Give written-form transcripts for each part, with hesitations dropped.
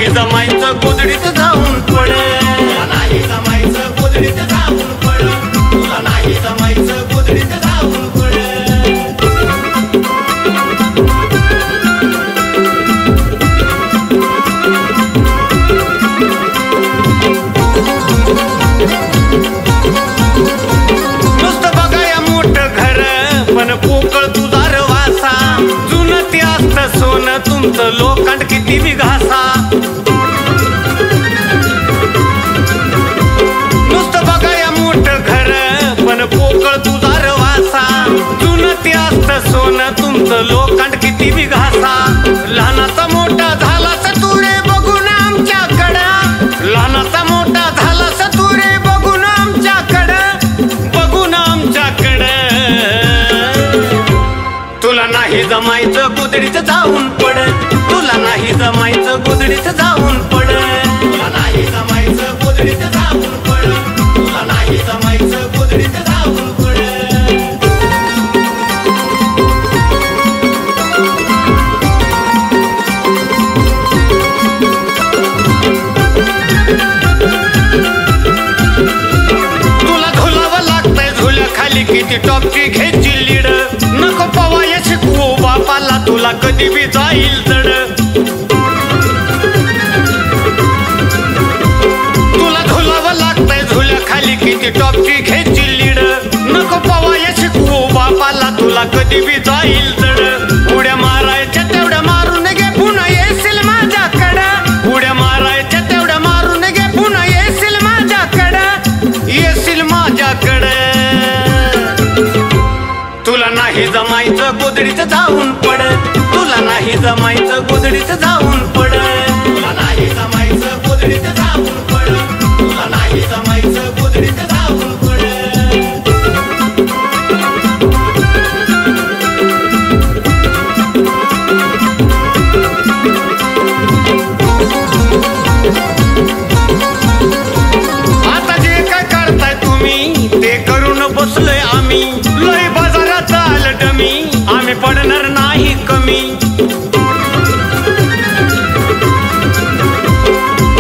नाही जमायचं गोधडीत जाऊन पड, नाही जमायचं गोधडीत जाऊन पड, तुला नाही जमायचं गोधडीत जाऊन पड। नुसतं बघाया मोठं घर पण पोकळ तुझा रवासा, जुनं ते असतं सोनं तुमचं लोखंड किती बी घासा। नुसतं बघाया मोठं घर पण पोकळ तुझा रवासा, जुनं ते असतं सोनं तुमचं लोखंड किती बी घासा। लहानाचा मोठा झालास तू रे बघून आमच्याकडं, लहानाचा मोठा झालास तू रे बघून आमच्याकडं, बघून आमच्याकडं। तुला नाही जमायचं गोधडीत जाऊन पड, तुला नाही जमायचं गोधडीत जाऊन पड, तुला नाही जमायचं गोधडीत जाऊन पड, तुला नाही जमायचं गोधडीत जाऊन पड। तुला झुलावं लागतंय झुल्या खाली किती टॉपची घ्यायची लीड, नको पवाया शिकवू बापाला तुला कधी बी जाईल जड। तुला झुलावं लागतंय झुल्या खाली किती टॉपची घ्यायची लीड, नको पवाया शिकवू बापाला तुला कधी बी जाईल जड। उड्या मारायच्या तेवढ्या मारून घे पुन्हा येशील माझ्याकडं, उड्या मारायच्या तेवढ्या मारून घे पुन्हा येशील माझ्याकडं, येशील माझ्याकडं। तुला नाही जमायचं गोधडीत जाऊन पड, तुला नाही जमायचं गोधडीत जाऊन पड, तुला नाही जमायचं गोधडीत जाऊन पड, तुला नाही जमायचं गोधडीत जाऊन पड। आता जे काय करताय तुम्ही ते करून बसलोय आम्ही, लय बाजारात आलं डमी आम्ही पडणार नाही कमी।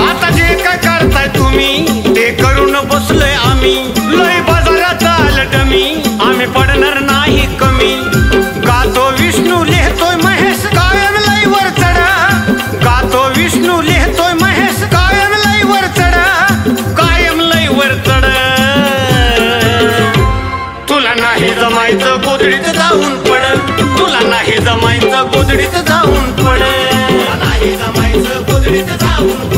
आता जे काय करताय तुम्ही ते करून बसलोय आम्ही, लय बाजारात आलं डमी आम्ही पडणार नाही कमी। गातो विष्णू लिहतोय महेश कायम लय वर चढ, गातो विष्णू लिहतोय महेश कायम लय वर चढ, कायम लय वर चढ। तुला नाही जमायचं गोधडीत जाऊन पड, तुला नाही जमायचं गोधडीत जाऊन पड, तुला नाही जमायचं गोधडीत जाऊन